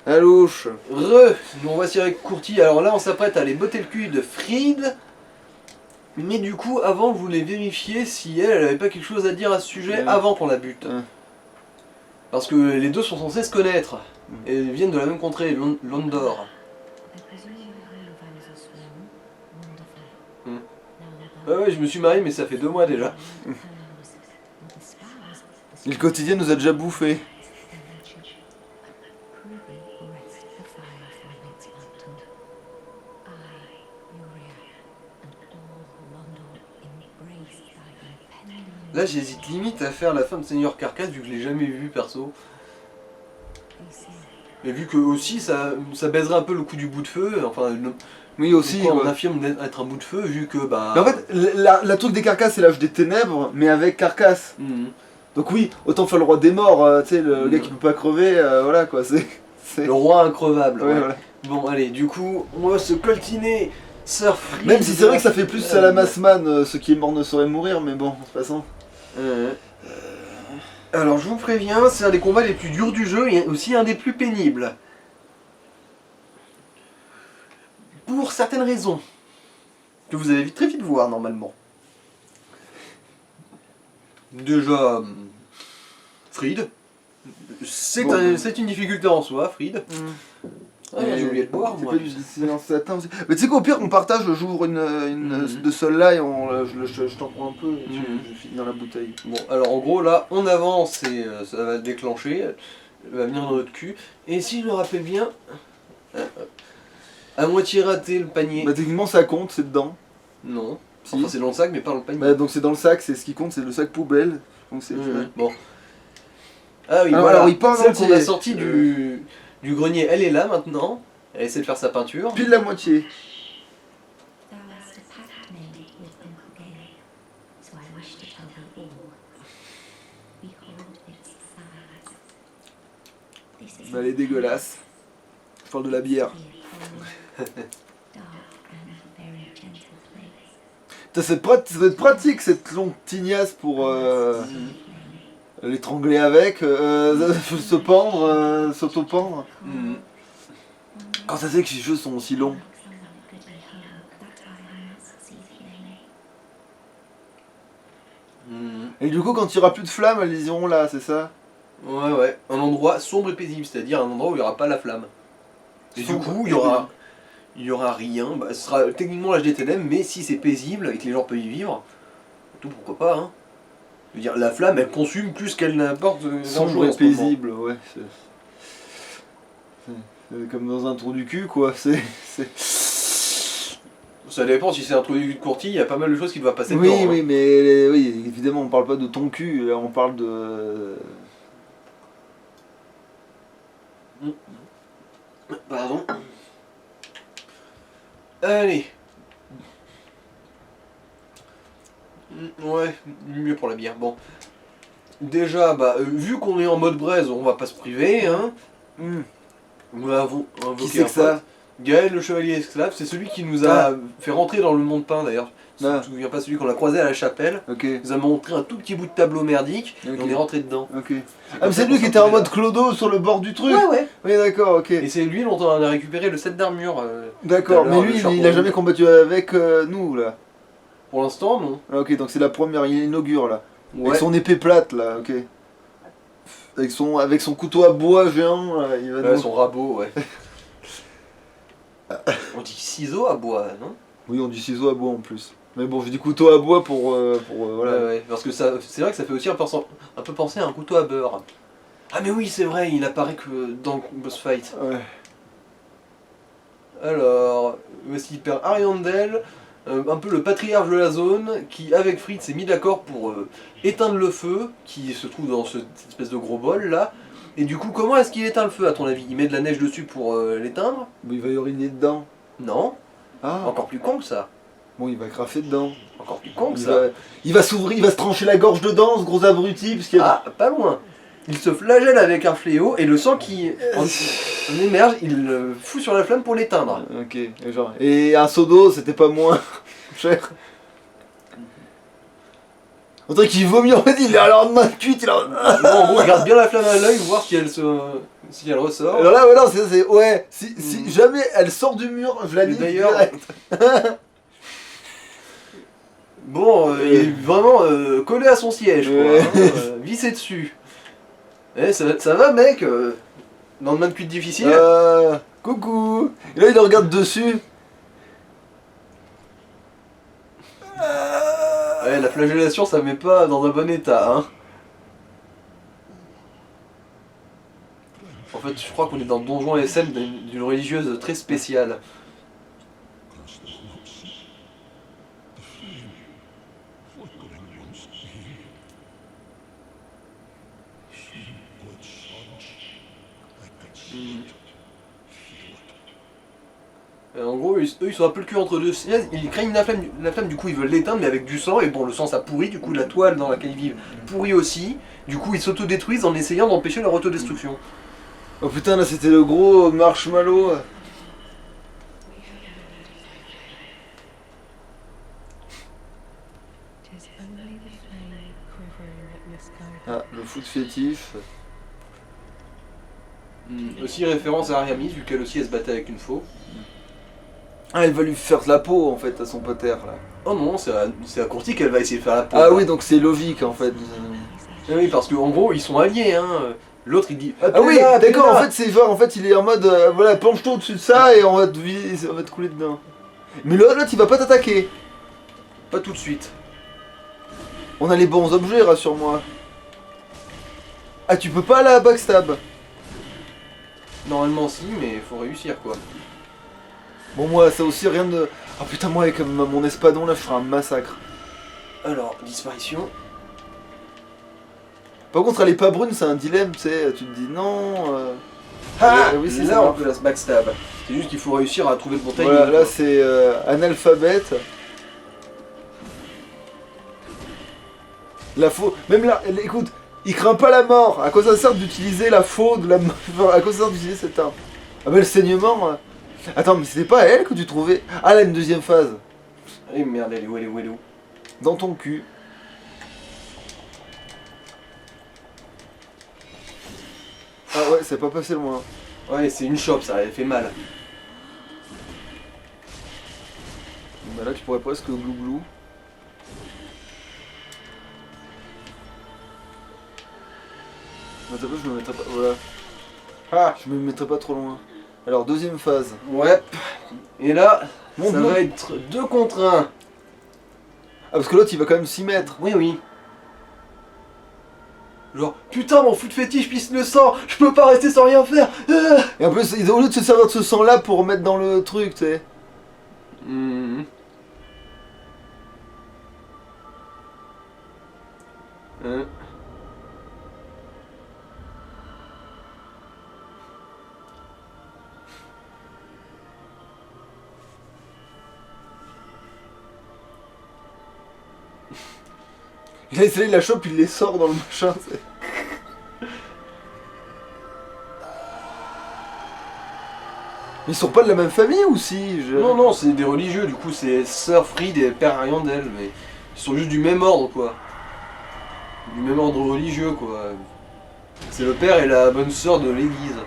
Alouche. On va tirer avec Courti. Alors là, on s'apprête à aller botter le cul de Fried. Mais du coup, avant, je voulais vérifier si elle avait pas quelque chose à dire à ce sujet avant qu'on la bute. Parce que les deux sont censés se connaître. Et ils viennent de la même contrée, Londor. Ouais, je me suis marié, mais ça fait 2 mois déjà. Et le quotidien nous a déjà bouffé. Là, j'hésite limite à faire la fin de Seigneur Carcasse, vu que je l'ai jamais vu perso. Mais vu que aussi ça baiserait un peu le coup du bout de feu, enfin Oui aussi. on affirme d'être un bout de feu vu que bah. Mais en fait, la truc des carcasses c'est l'âge des ténèbres, mais avec carcasse. Donc oui, autant faire le roi des morts, tu sais, le gars qui peut pas crever, voilà quoi, c'est... Le roi increvable. Ouais, voilà. Bon allez, du coup, on va se coltiner Sir Fried. Même si c'est vrai que ça fait plus Salamasman, ce qui est mort ne saurait mourir, mais bon, de toute façon. Alors je vous préviens, c'est un des combats les plus durs du jeu et aussi un des plus pénibles. Pour certaines raisons. Que vous allez très vite voir normalement. Déjà, Fried. C'est une difficulté en soi, Fried. Ah, j'ai oublié de boire, moi. Mais tu sais qu'au pire, on partage, j'ouvre une de celle-là et je t'en prends un peu et je finis dans la bouteille. Bon, alors en gros, là, on avance et ça va déclencher. Elle va venir dans notre cul. Et si je me rappelle bien, à moitié raté le panier. Bah, techniquement, ça compte, c'est dedans. Non. Si. Enfin, c'est dans le sac, mais pas dans le panier. Bah, donc c'est dans le sac, c'est ce qui compte, c'est le sac poubelle. Donc c'est. Bon. Ah oui, alors, voilà. alors, il part Celle qu'on a sortie du grenier, elle est là maintenant. Elle essaie de faire sa peinture. Pile la moitié. Bah, elle est dégueulasse. Je parle de la bière. Ça va être pratique cette longue tignasse pour l'étrangler avec, se pendre, s'auto-pendre. Quand ça c'est que les cheveux sont aussi longs. Et du coup quand il n'y aura plus de flammes, elles iront là, c'est ça? Ouais, un endroit sombre et paisible, c'est-à-dire un endroit où il n'y aura pas la flamme. Et du coup, il y aura rien, bah, ce sera techniquement l'âge des ténèbres, mais si c'est paisible et que les gens peuvent y vivre, tout pourquoi pas, hein. Je veux dire, la flamme, elle consume plus qu'elle n'apporte sombre et paisible, ouais. C'est comme dans un trou du cul, quoi. Ça dépend, si c'est un trou du cul de Courti, il y a pas mal de choses qui doivent passer dedans. Oui, mais oui, évidemment, on parle pas de ton cul, là, on parle de... Pardon. Allez. Ouais, mieux pour la bière. Bon. Déjà, bah, vu qu'on est en mode braise, on va pas se priver, hein. Nous avons invoqué Qui c'est que ça? Gaël le chevalier esclave, c'est celui qui nous a fait rentrer dans le monde peint d'ailleurs. Je me souviens pas, celui qu'on a croisé à la chapelle. Il nous a montré un tout petit bout de tableau merdique et on est rentré dedans. Ah mais c'est lui qui était en mode clodo sur le bord du truc. Ouais. Oui d'accord, ok. Et c'est lui dont on a récupéré le set d'armure. D'accord, mais lui il a jamais combattu avec nous là. Pour l'instant non. Ah, ok, donc c'est la première, il inaugure là. Avec son épée plate là, ok. Avec son couteau à bois géant, là, il va son rabot, ouais. On dit ciseau à bois, non? Oui, on dit ciseau à bois en plus. Mais bon, j'ai dit couteau à bois pour voilà. Ouais, parce que c'est vrai que ça fait aussi un peu penser à un couteau à beurre. Ah mais oui, c'est vrai, il apparaît que dans le boss fight. Ouais. Alors, voici Père Ariandel, un peu le patriarche de la zone, qui avec Fried s'est mis d'accord pour éteindre le feu, qui se trouve dans cette espèce de gros bol là. Et du coup, comment est-ce qu'il éteint le feu à ton avis? Il met de la neige dessus pour l'éteindre? Mais il va uriner dedans. Non. Ah. Encore plus con que ça. Bon, il va crafer dedans. Encore plus con que ça. Il va s'ouvrir, il va se trancher la gorge dedans, ce gros abruti. Parce qu'il Ah, pas loin. Il se flagelle avec un fléau et le sang qui en émerge, il le fout sur la flamme pour l'éteindre. Ok, et un seau d'eau, c'était pas moins cher. On dirait qu'il vomit en fait, il est à l'heure de main cuite, il a... Non, en gros, il garde bien la flamme à l'œil, voir si elle se Si elle ressort. Alors là, ouais, non, ouais, si jamais elle sort du mur, je la nique D'ailleurs, direct. bon, il est vraiment collé à son siège, quoi. Ouais. Vissé dessus. Eh, ça va, mec lendemain de cuite difficile. Coucou. Et là, il regarde dessus. Ouais, la flagellation, ça met pas dans un bon état, hein. En fait, je crois qu'on est dans Donjon SM d'une religieuse très spéciale. En gros, eux ils sont un peu le cul entre deux sièges, ils craignent la flamme, du coup ils veulent l'éteindre mais avec du sang, et bon le sang ça pourrit, du coup la toile dans laquelle ils vivent pourrit aussi, du coup ils s'autodétruisent en essayant d'empêcher leur autodestruction. Oh putain, là c'était le gros marshmallow. Ah, le foot fétif. Aussi référence à Ariamis, vu qu'elle aussi elle se battait avec une faux. Ah, elle va lui faire de la peau en fait à son poter là. Oh non, c'est à Courty qu'elle va essayer de faire la peau. Ah oui, donc c'est Lovic en fait. Oui, parce qu'en gros ils sont alliés, hein. L'autre il dit Ah oui, d'accord, en fait c'est genre, en fait il est en mode, voilà, penche-toi au-dessus de ça et on va te couler dedans. Mais l'autre il va pas t'attaquer. pas tout de suite. On a les bons objets, rassure-moi. Ah, tu peux pas la backstab. Normalement si, mais faut réussir quoi. Bon, moi ça aussi rien de... Ah putain, moi avec mon espadon là je ferai un massacre. Alors, disparition. Par contre elle est pas brune, c'est un dilemme, tu sais, tu te dis non... Ah oui, c'est là ça. on peut la backstab. C'est juste qu'il faut réussir à trouver le bon timing. Voilà, là quoi. c'est analphabète. La faux... Même là, écoute, il craint pas la mort. À quoi ça sert d'utiliser la faux de la... À quoi ça sert d'utiliser cette arme? Ah bah le saignement... Attends, mais c'était pas elle que tu trouvais? Ah là, une deuxième phase. Eh merde, elle est où, elle est où, elle est où? Dans ton cul. Ah ouais, c'est pas passé loin. Ouais, c'est une chope ça, elle fait mal. Bah là, tu pourrais presque glouglou. Attends, je me mettrai pas... Voilà. Ah. Je me mettrai pas trop loin. Alors, deuxième phase. Ouais. Et là, Mon ça Dieu. va être 2 contre 1. Ah, parce que l'autre, il va quand même s'y mettre. Oui, oui. Genre, putain, mon foot fétiche pisse le sang, je peux pas rester sans rien faire. Et en plus, au lieu de se servir de ce sang-là pour mettre dans le truc, tu sais. Mmh. Il a essayé, il la chope, il les sort dans le machin, c'est... Ils sont pas de la même famille ou si Non, non, c'est des religieux, du coup, c'est sœur Fried et père Ariandel, mais ils sont juste du même ordre, quoi. Du même ordre religieux, quoi. C'est le père et la bonne sœur de l'église.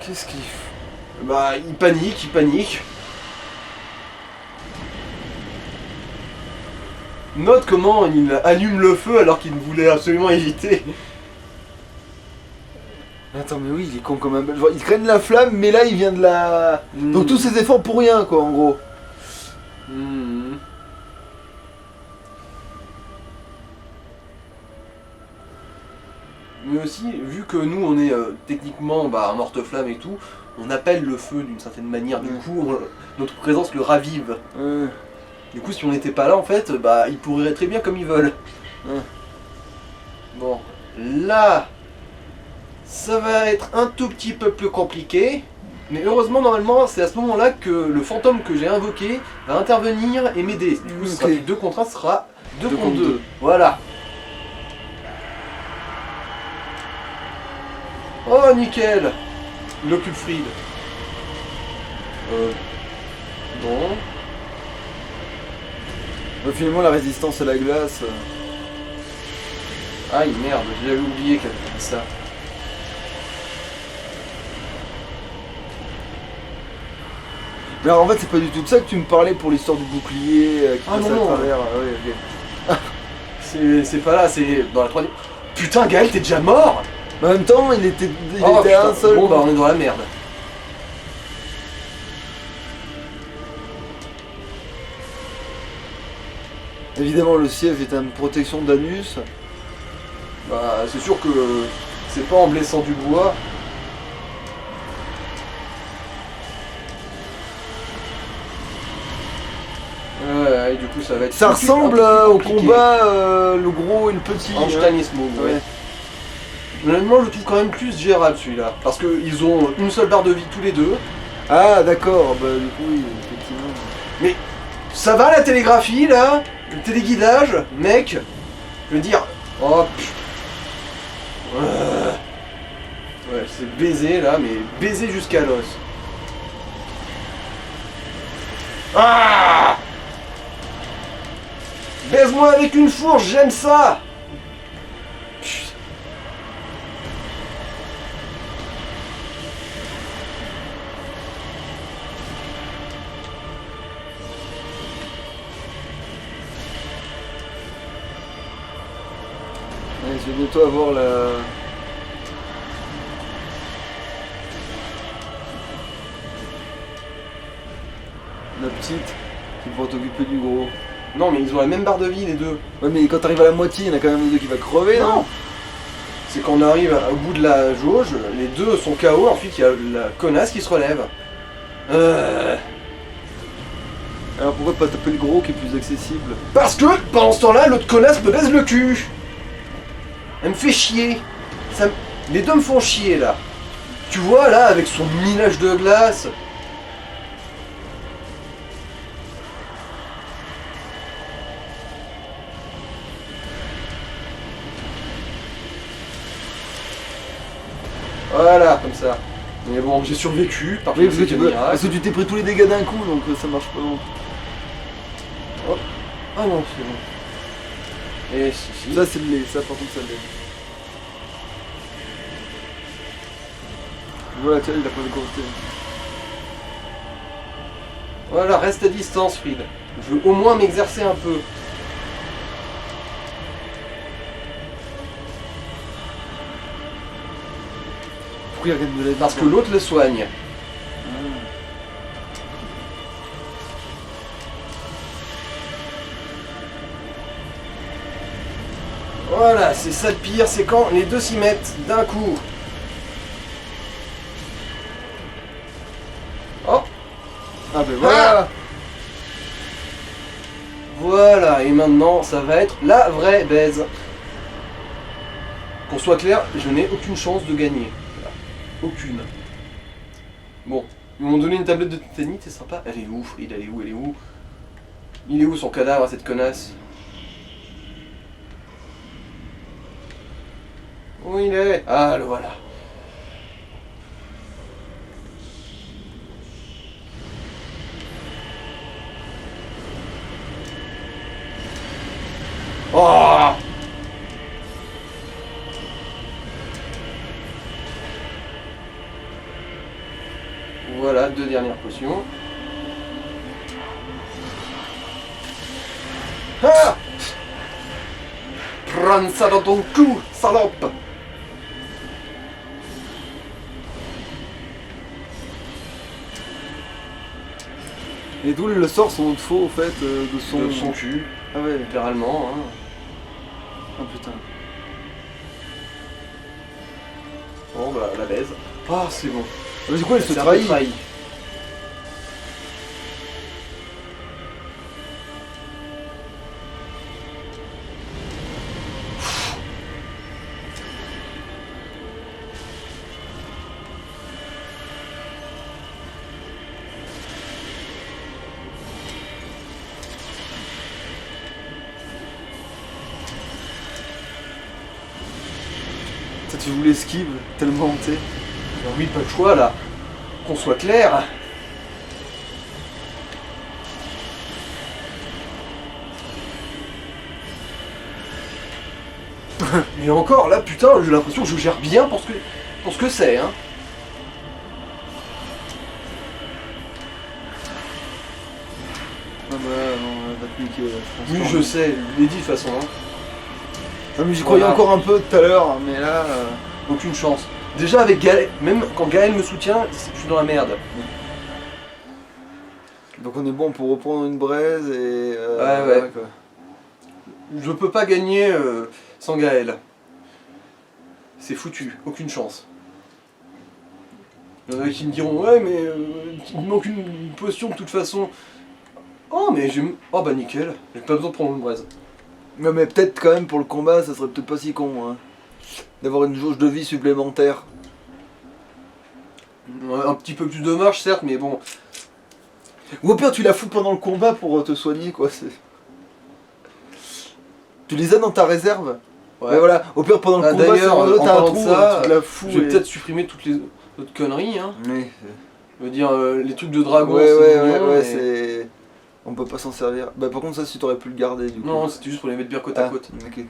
Qu'est-ce qu'il fait? Bah, il panique. Note comment il allume le feu alors qu'il voulait absolument éviter. Attends, mais oui, il est con comme un... Genre, il traîne la flamme, mais là, il vient de la... Donc tous ces efforts pour rien, quoi, en gros. Mmh. Mais aussi, vu que nous on est techniquement un morte-flamme et tout, on appelle le feu d'une certaine manière, du coup notre présence le ravive. Du coup si on n'était pas là en fait, ils pourraient très bien comme ils veulent. Bon, là, ça va être un tout petit peu plus compliqué, mais heureusement normalement c'est à ce moment-là que le fantôme que j'ai invoqué va intervenir et m'aider. Du coup ce sera plus 2 contre 1, ce sera 2 contre 2. Voilà. Oh nickel! L'occupe Fried. Bon. Finalement, la résistance à la glace... Aïe merde, j'avais oublié qu'elle faisait ça. Mais alors, en fait, c'est pas du tout de ça que tu me parlais pour l'histoire du bouclier qui Ah passe non, à non. travers. Ah, ouais, C'est pas là, c'est dans la 3D. Putain, Gaël, t'es déjà mort. Mais en même temps, il était Oh, à putain. un seul. Bon, bah, on est dans la merde. Évidemment, le siège est une protection d'anus. Bah, c'est sûr que c'est pas en blessant du bois. Ouais, et du coup, ça va être. Ça tout de suite ressemble un peu plus au compliqué. combat, le gros et le petit. Einstein is Moon, ouais. Honnêtement, je le trouve quand même plus gérable celui-là. Parce qu'ils ont une seule barre de vie tous les deux. Ah, d'accord, bah du coup, oui, effectivement. Ça va la télégraphie là? Le téléguidage? Mec? Je veux dire. Oh pff. Ouais, c'est baiser là, mais baiser jusqu'à l'os. Ah! Baise-moi avec une fourche, j'aime ça! Putain. Ouais, je vais bientôt avoir la petite qui va t'occuper du gros. Non, mais ils ont la même barre de vie les deux. Ouais, mais quand t'arrives à la moitié, il y en a quand même un des deux qui va crever, non? C'est quand on arrive au bout de la jauge, les deux sont KO, ensuite il y a la connasse qui se relève. Alors pourquoi pas taper le gros qui est plus accessible? Parce que pendant ce temps-là, l'autre connasse me baise le cul. Elle me fait chier. Les deux me font chier là. Tu vois là, avec son minage de glace. Voilà, comme ça. Mais bon, j'ai survécu, par Oui, contre, parce que, c'est un miracle. parce que tu t'es pris tous les dégâts d'un coup, donc ça marche pas. Non. Ah non, c'est bon. Et si. Ça, c'est le lait, ça par contre, ça l'est. Voilà, tiens, il a pas de côté. Voilà, reste à distance, Fried. Je veux au moins m'exercer un peu. Pourquoi il regarde de la Parce que l'autre le soigne. Voilà, c'est ça le pire, c'est quand les deux s'y mettent d'un coup. Oh, Ah ben voilà. voilà, et maintenant ça va être la vraie baise. Qu'on soit clair, je n'ai aucune chance de gagner. Voilà. Aucune. Bon, ils m'ont donné une tablette de tétanite, c'est sympa. Elle est où, Fried? Elle est où? Elle est où? Il est où son cadavre, cette connasse? Où il est? Ah, le voilà. Oh! Voilà, deux dernières potions. Ah! Prends ça dans ton cou, salope! Et d'où le sort son faux, au fait, de son... De son cul, Ah ouais, littéralement. Hein. oh putain. Bon, bah, la baise. Ah, c'est bon. Mais du coup, elle se C'est un peu trahit. Ça, tu voulais esquive, tellement, tu sais. Ben oui, pas de choix là. Qu'on soit clair. Et encore là, putain, j'ai l'impression que je gère bien pour ce que c'est, hein. non, on va te niquer. Oui, je sais, je l'ai dit de toute façon. Hein. Non, mais j'y croyais Voilà. encore un peu tout à l'heure, mais là. Aucune chance. Déjà avec Gaël, même quand Gaël me soutient, je suis dans la merde. Donc on est bon pour reprendre une braise et. Ouais. Quoi. Je peux pas gagner sans Gaël. C'est foutu, aucune chance. Il y en a qui me diront ouais mais il me manque une potion de toute façon. Oh mais j'ai. Oh bah nickel, j'ai pas besoin de prendre une braise. Ouais, mais peut-être quand même pour le combat, ça serait peut-être pas si con, hein. D'avoir une jauge de vie supplémentaire. Ouais, un petit peu plus de marche certes, mais bon. Ou au pire, tu la fous pendant le combat pour te soigner, quoi. Tu les as dans ta réserve. Ouais, voilà. Au pire, pendant le combat, d'ailleurs, en t'as un parlant trou, de ça, tu la fous. Je vais peut-être supprimer toutes les autres conneries, hein. Oui. Je veux dire, les trucs de dragon, Ouais, c'est ouais, mignon, ouais, mais- c'est. On peut pas s'en servir. Bah, par contre, ça, si t'aurais pu le garder, du coup. Non, c'était juste pour les mettre bien côte à côte. Ok.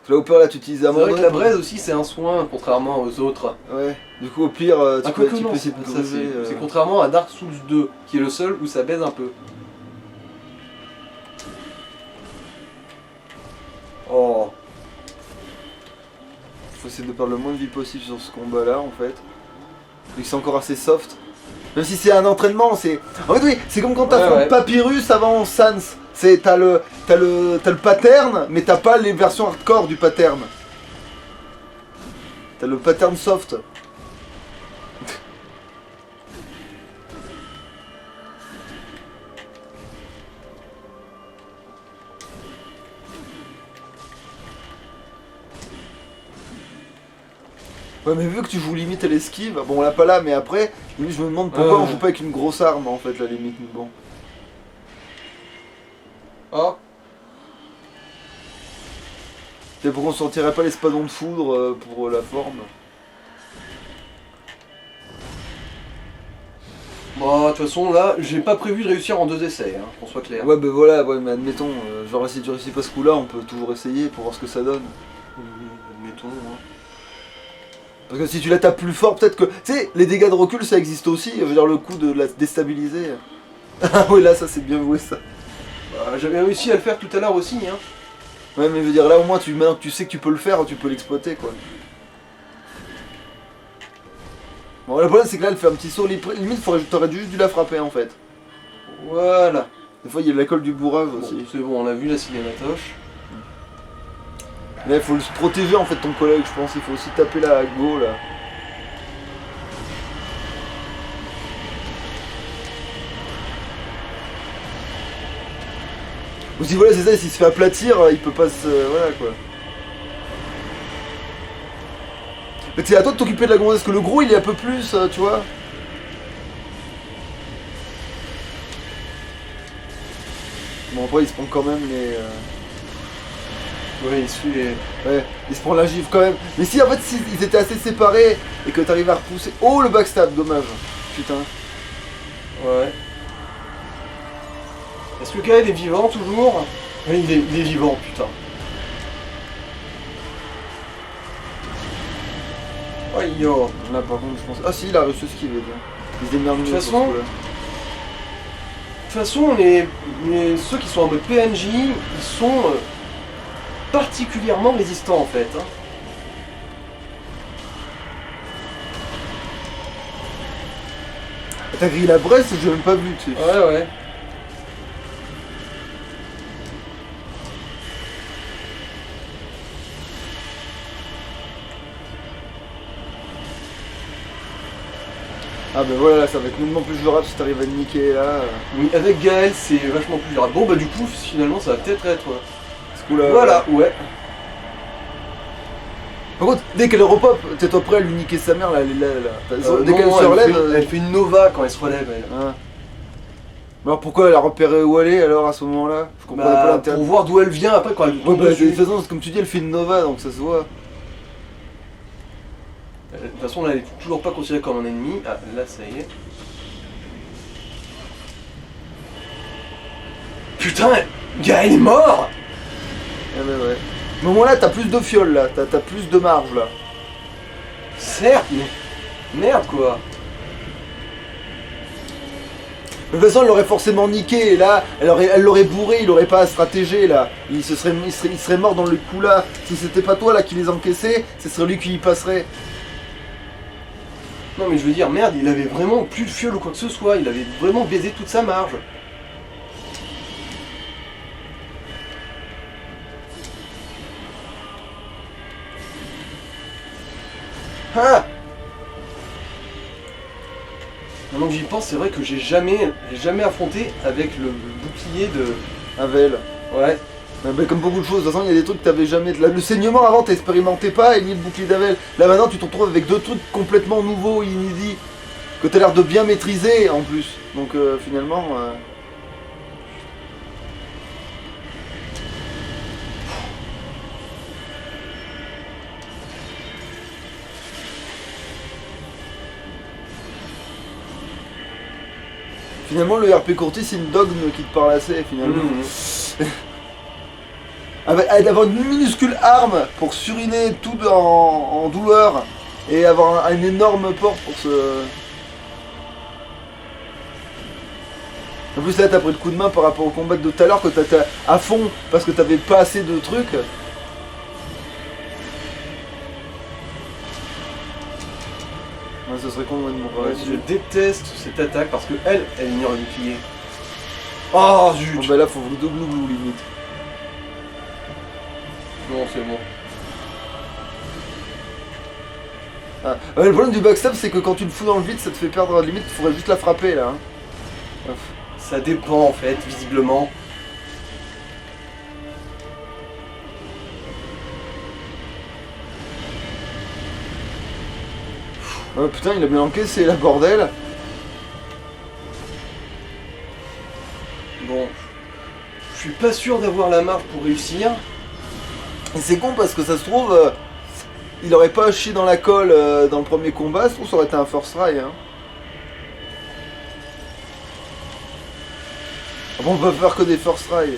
Là, au pire, là, tu utilises un C'est vrai que la braise aussi, c'est un soin, contrairement aux autres. Ouais. Du coup, au pire, tu peux non, essayer de ça, brûler, c'est contrairement à Dark Souls 2, qui est le seul où ça baise un peu. Oh. Faut essayer de perdre le moins de vie possible sur ce combat-là, en fait. Vu que c'est encore assez soft. Même si c'est un entraînement, c'est. En fait, oui, c'est comme quand t'as fait Papyrus avant Sans. C'est t'as le pattern, mais t'as pas les versions hardcore du pattern. T'as le pattern soft. Ouais, mais vu que tu joues limite à l'esquive, bon on l'a pas là, mais après, limite, je me demande pourquoi on joue pas avec une grosse arme en fait, la limite, mais bon. Oh. C'est pourquoi on sortirait pas l'espadon de foudre pour la forme. Bon, de toute façon, là, j'ai pas prévu de réussir en 2 essais, hein, qu'on soit clair. Ouais, bah voilà, ouais, mais admettons, genre si tu réussis pas ce coup-là, on peut toujours essayer pour voir ce que ça donne. Admettons, hein. Parce que si tu la tapes plus fort, peut-être que. Tu sais, les dégâts de recul ça existe aussi, je veux dire le coup de la déstabiliser. Ah oui, là ça c'est bien joué ça. Bah, j'avais réussi à le faire tout à l'heure aussi, hein. Ouais, mais je veux dire là au moins, maintenant que tu sais que tu peux le faire, tu peux l'exploiter quoi. Bon, le problème c'est que là elle fait un petit saut, limite t'aurais juste dû la frapper en fait. Voilà. Des fois il y a de la colle du bourrave Bon, aussi. c'est bon, on a vu la cinématoche. Là il faut se protéger en fait ton collègue, je pense, il faut aussi taper la go là. Ou si voilà c'est ça, s'il se fait aplatir, il peut pas se. Voilà quoi. Mais c'est à toi de t'occuper de la gonzesse, que le gros il est un peu plus, tu vois. Bon après il se prend quand même les. Ouais, il se fait. Ouais, il se prend la gifle quand même. Mais si en fait ils étaient assez séparés et que t'arrives à repousser. Oh le backstab, dommage. Putain. Ouais. Est-ce que Gaël est vivant toujours? Oui, il est vivant, putain. Oh yo. Là par contre je pense. Ah si il a réussi ce qu'il veut bien. Il se démerde mieux. De toute sur ce façon, coup-là. De toute façon, ceux qui sont en mode PNJ, ils sont particulièrement résistants en fait. Hein. T'as grillé la braise, j'ai même pas vu, tu sais. Ouais, ouais. Ah ben voilà, ça va être nettement plus jouable si t'arrives à te niquer là. Oui, avec Gaël, c'est vachement plus gérable. Bon, bah, du coup, finalement, ça va peut-être être. Ce coup-là. Voilà, ouais. Par contre, dès qu'elle repop, t'es toi prêt à lui niquer sa mère là, elle est là. Dès Non, qu'elle se relève. elle fait une nova quand elle se relève, elle. Ah. Mais alors pourquoi elle a repéré où elle est alors à ce moment-là? Je comprenais pas Bah, l'intérêt. pour voir d'où elle vient après quand elle Ouais, tombe bah de dessus. toute façon, comme tu dis, elle fait une nova donc ça se voit. De toute façon, là, elle est toujours pas considérée comme un ennemi. Ah, là, ça y est. Putain, Gaël est mort! Ouais, ouais, ouais. À ce moment-là, t'as plus de fiole là, t'as plus de marge là. Certes, mais. Merde, quoi! De toute façon, elle l'aurait forcément niqué, et là, elle l'aurait bourré, il aurait pas à stratéger, là. Il serait mort dans le coup là. Si c'était pas toi, là, qui les encaissait, ce serait lui qui y passerait. Non mais je veux dire, merde, il avait vraiment plus de fiole ou quoi que ce soit, il avait vraiment baisé toute sa marge. Ah! Maintenant que j'y pense, c'est vrai que j'ai jamais affronté avec le bouclier de... Avel. Ouais. Mais comme beaucoup de choses, de toute façon, il y a des trucs que t'avais jamais... Le saignement, avant, t'expérimentais pas, et ni le bouclier d'Avel. Là, maintenant, tu te retrouves avec deux trucs complètement nouveaux, inédits, que t'as l'air de bien maîtriser, en plus. Donc, finalement... Finalement, le RP Courtis, c'est une dogme qui te parle assez, finalement. D'avoir une minuscule arme pour suriner tout en douleur et avoir un énorme port pour se... En plus là t'as pris le coup de main par rapport au combat de tout à l'heure que t'as à fond parce que t'avais pas assez de trucs. Ouais, ça serait con de mourir. Je déteste cette attaque parce que elle ignore le bouclier. Oh zut! Bon, bah là faut glou limite. Non, c'est bon. Ah. Le problème du backstab c'est que quand tu le fous dans le vide ça te fait perdre limite, il faudrait juste la frapper là. Hein. Ça dépend en fait, visiblement. Oh putain il a bien encaissé la bordel. Bon. Je suis pas sûr d'avoir la marge pour réussir. Et c'est con parce que ça se trouve, il aurait pas chié dans la colle dans le premier combat, ça se trouve ça aurait été un first try. Hein. Ah bon, on peut faire que des first try.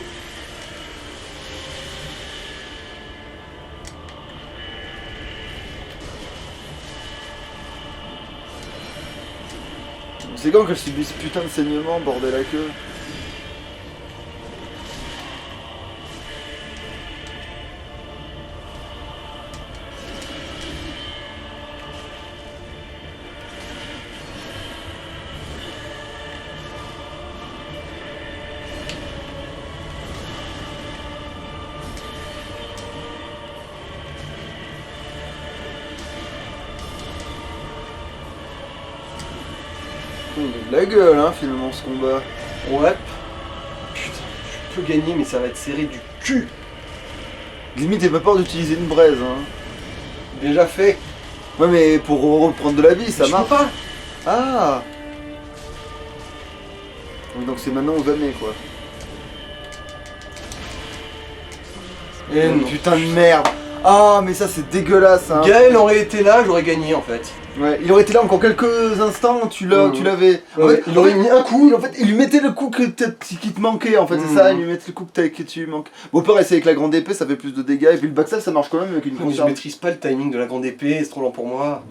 C'est quand qu'elle subit ce putain de saignement, bordel à queue. Il a de la gueule, hein, finalement, ce combat. Ouais. Putain, je peux gagner, mais ça va être serré du cul. Limite, t'as pas peur d'utiliser une braise, hein. Déjà fait. Ouais, mais pour reprendre de la vie, ça Je marche. peux pas. Ah. Donc c'est maintenant ou jamais, quoi. Et non. Putain de merde. Ah, mais ça, c'est dégueulasse, hein. Gaël aurait été là, j'aurais gagné en fait. Ouais, il aurait été là encore quelques instants, tu l'avais. Ouais, il aurait mis un coup. En fait, il lui mettait le coup qui te manquait, en fait, c'est ça, il lui mettait le coup que tu manques. Bon, pareil, c'est avec la grande épée, ça fait plus de dégâts, et puis le backstab, ça marche quand même avec une Mais je conserve. maîtrise pas le timing de la grande épée, c'est trop lent pour moi.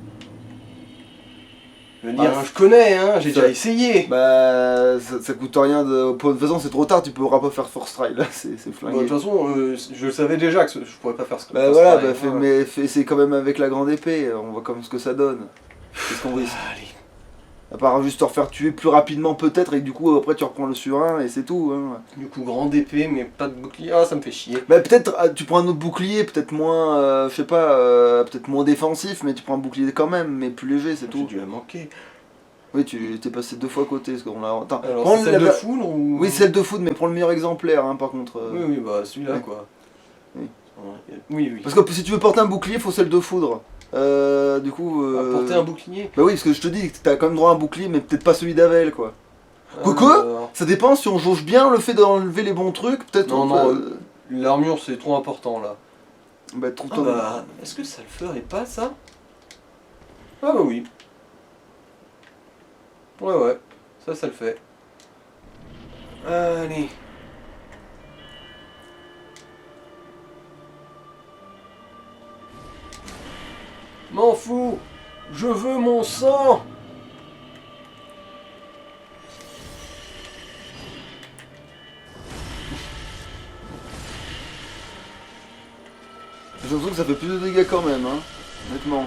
Je veux dire, je connais, hein, j'ai déjà essayé. Bah, ça coûte rien de. De toute façon, c'est trop tard, tu pourras pas faire force try, là, c'est flingué. Bon, de toute façon, je savais déjà que je pourrais pas faire ce que Bah voilà, bah, mais c'est quand même avec la grande épée, on voit comme ce que ça donne. Qu'est-ce qu'on risque? Allez. À part juste te refaire tuer plus rapidement peut-être et que du coup après tu reprends le surin et c'est tout. Hein. Du coup, grande épée, mais pas de bouclier. Ah, ça me fait chier. Bah peut-être tu prends un autre bouclier, peut-être moins, je sais pas, peut-être moins défensif, mais tu prends un bouclier quand même, mais plus léger, c'est J'ai tout. dû la manquer. Oui, tu t'es passé 2 fois à côté, parce qu'on l'a... Attends, Alors, prends c'est celle de foudre ou... Oui, celle de foudre, mais prends le meilleur exemplaire, hein, par contre. Oui, oui, bah celui-là, ouais. quoi. Oui. Oui, oui. Parce que si tu veux porter un bouclier, faut celle de foudre. Du coup... Porter un bouclier. Bah oui, parce que je te dis, t'as quand même droit à un bouclier, mais peut-être pas celui d'Avel, quoi. Quoique, ça dépend, si on jauge bien le fait d'enlever les bons trucs, peut-être... Non, l'armure c'est trop important, là. Bah trop Ah bah, est-ce que ça le ferait pas, ça? Ah bah oui. Ouais, ça le fait. Allez. M'en fous. Je veux mon sang. J'ai l'impression que ça fait plus de dégâts quand même, hein. Honnêtement.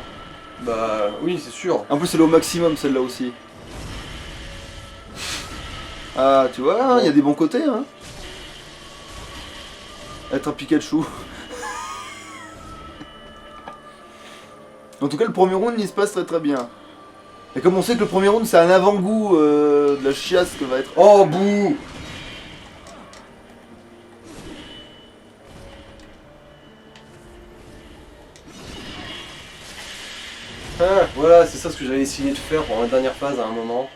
Bah oui, c'est sûr. En plus, elle est au maximum celle-là aussi. Ah, tu vois, il y a des bons côtés, hein. Être un Pikachu. En tout cas, le premier round, il se passe très bien. Et comme on sait que le premier round, c'est un avant-goût de la chiasse que va être... Oh, bouh! Ah, voilà, c'est ça ce que j'avais essayé de faire pour la dernière phase à un moment.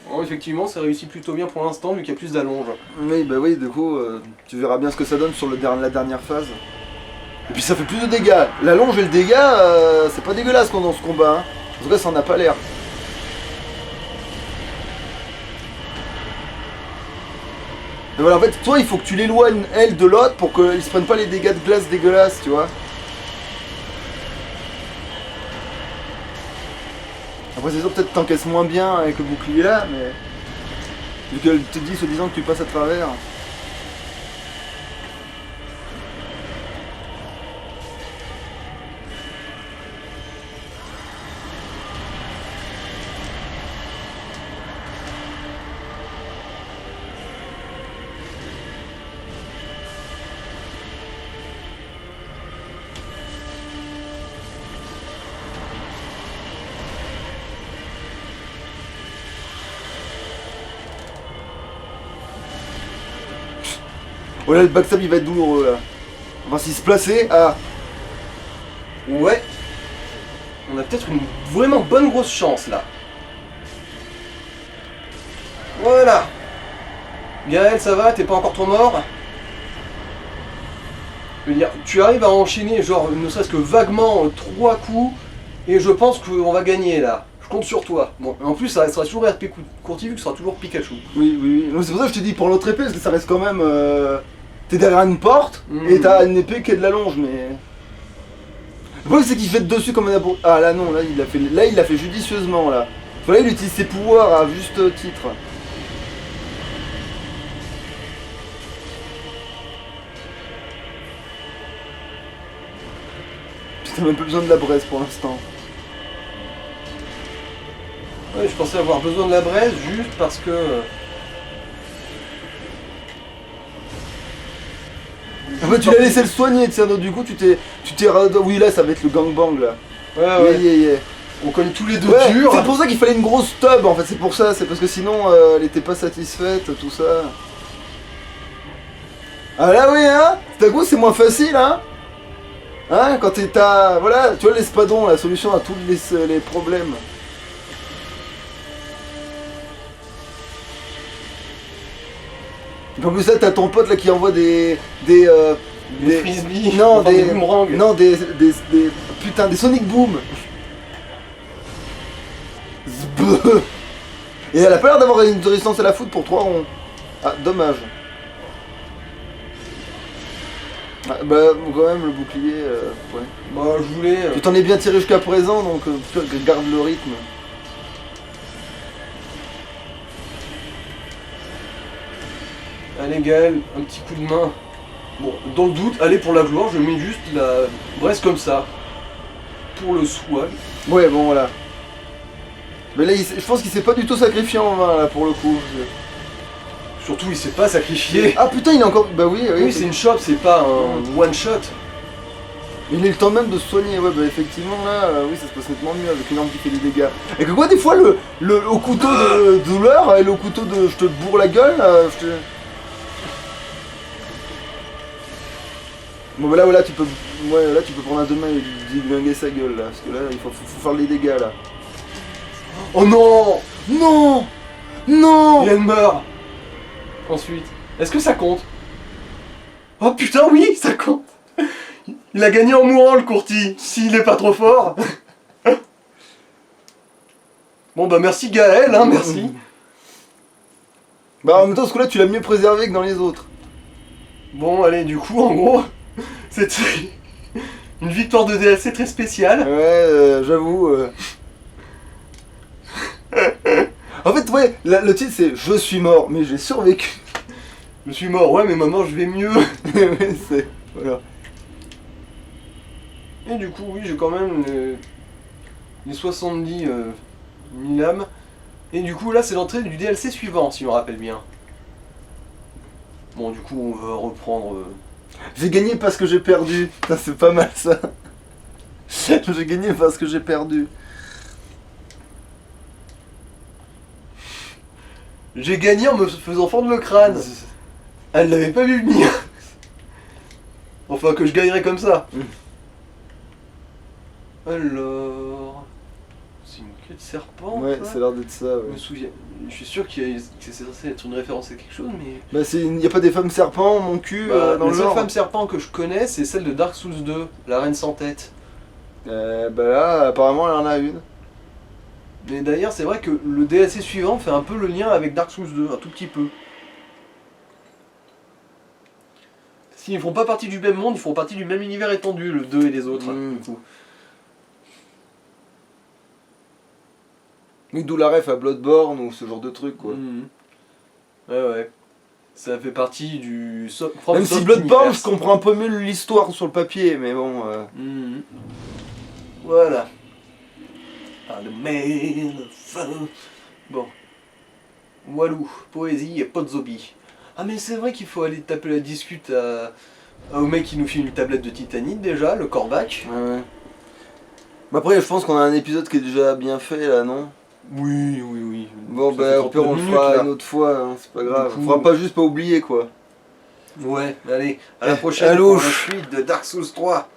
Bon, effectivement, ça réussit plutôt bien pour l'instant, vu qu'il y a plus d'allonge. Oui, bah oui, du coup, tu verras bien ce que ça donne sur la dernière phase. Et puis ça fait plus de dégâts. L'allonge et le dégât, c'est pas dégueulasse dans ce combat. Hein. En tout cas, ça en a pas l'air. Et voilà, en fait, toi, il faut que tu l'éloignes, elle, de l'autre pour qu'ils se prennent pas les dégâts de glace dégueulasses, tu vois. Après, c'est sûr, peut-être t'encaisses moins bien avec le bouclier là, mais... Vu qu'elle te dit, soi-disant, que tu passes à travers... Oh là, le backstab il va être douloureux là. Enfin, s'il se plaçait, ah. Ouais. On a peut-être une vraiment bonne grosse chance là. Voilà. Gaël, ça va? T'es pas encore trop mort? Je veux dire, tu arrives à enchaîner genre ne serait-ce que vaguement 3 coups et je pense qu'on va gagner là. Je compte sur toi. Bon, en plus ça restera toujours RP Courti vu que ce sera toujours Pikachu. Oui, oui, oui. C'est pour ça que je te dis pour l'autre épée, parce que ça reste quand même... T'es derrière une porte, et t'as une épée qui est de la longe, mais... Le problème c'est qu'il fait dessus comme un abou... Ah là non, là il l'a fait judicieusement là. Là il utilise ses pouvoirs à juste titre. T'as même pas besoin de la braise pour l'instant. Ouais, je pensais avoir besoin de la braise juste parce que... En fait, tu l'as laissé le soigner, tiens, donc du coup, tu t'es... Oui, là, ça va être le gangbang, là. Ouais. Yeah. On connaît tous les deux ouais, durs. c'est pour ça qu'il fallait une grosse tub, en fait, c'est pour ça. C'est parce que sinon, elle était pas satisfaite, tout ça. Ah là, oui, hein. D'un coup, c'est moins facile, hein. Hein, quand t'as... Voilà, tu vois, l'espadon, la solution à tous les problèmes. En plus là t'as ton pote là qui envoie des frisbees, non, des boomerangs. Non, putain, des Sonic Boom. Zbeuh. Et elle a pas l'air d'avoir une résistance à la foudre pour 3 ronds. Ah, dommage. Ah, bah quand même le bouclier, ouais. Bah je voulais... Tu t'en es bien tiré jusqu'à présent, donc garde le rythme. Allez Gaël, un petit coup de main. Bon, dans le doute, allez pour la gloire, je mets juste la braise comme ça. Pour le swag. Ouais, bon voilà. Mais là, je pense qu'il s'est pas du tout sacrifié en main, là, pour le coup. Surtout, il s'est pas sacrifié. Ah putain, il est encore... Bah oui, oui c'est une shot, c'est pas un one shot. Il a eu le temps même de se soigner, ouais, bah effectivement, là, oui, ça se passe nettement mieux avec une arme qui fait des dégâts. Et que quoi, des fois, au couteau de douleur et le couteau de je te bourre la gueule, je te... Bon bah là tu peux prendre un deux mains et déglinguer sa gueule là, parce que là il faut faire les dégâts là. Oh non! Non! Non! Et elle meurt. Ensuite, est-ce que ça compte? Oh putain oui, ça compte. Il a gagné en mourant le Courti, s'il est pas trop fort. Bon bah merci Gaël, hein, merci. Bah en même temps ce coup-là tu l'as mieux préservé que dans les autres. Bon allez, du coup en gros... C'était une victoire de DLC très spéciale. Ouais, j'avoue. En fait, ouais, le titre c'est Je suis mort, mais j'ai survécu. Je suis mort, ouais, mais maintenant je vais mieux. Ouais, c'est. Voilà. Et du coup, oui, j'ai quand même les 70 000 âmes. Et du coup, là, c'est l'entrée du DLC suivant, si je me rappelle bien. Bon, du coup, on va reprendre. J'ai gagné parce que j'ai perdu. Putain, c'est pas mal ça. J'ai gagné parce que j'ai perdu. J'ai gagné en me faisant fendre le crâne. Elle l'avait pas vu venir. Enfin, que je gagnerais comme ça. Alors. C'est une queue de serpent. Ouais, ça ça a l'air d'être ça, Je ouais. me souviens. Je suis sûr que c'est censé être une référence à quelque chose, mais. Bah, y a pas des femmes serpents, mon cul, dans La le seule genre. femme serpent que je connais, c'est celle de Dark Souls 2, la reine sans tête. Bah là, apparemment, elle en a une. Mais d'ailleurs, c'est vrai que le DLC suivant fait un peu le lien avec Dark Souls 2, un tout petit peu. S'ils ne font pas partie du même monde, ils font partie du même univers étendu, le 2 et les autres. Mm. Du coup. Oui, d'où la ref à Bloodborne ou ce genre de truc, quoi. Mhm. Ouais, ouais. Ça fait partie du. Même si Bloodborne, je comprends un peu mieux l'histoire sur le papier, mais bon. Mhm. Voilà. Ah, le mail, fin. Bon. Walou, poésie et pas de zombie. Ah, mais c'est vrai qu'il faut aller taper la discute au mec qui nous file une tablette de titanite déjà, le Corbac. Ouais, ouais. Mais après, je pense qu'on a un épisode qui est déjà bien fait là, non? Oui, oui, oui. Bon, Ça bah, fait au pire, on le 39 fera minutes, là. une autre fois, hein, c'est pas grave. coup, Faudra pas juste pas oublier, quoi. Ouais, allez, à la prochaine Allô. pour la suite de Dark Souls 3.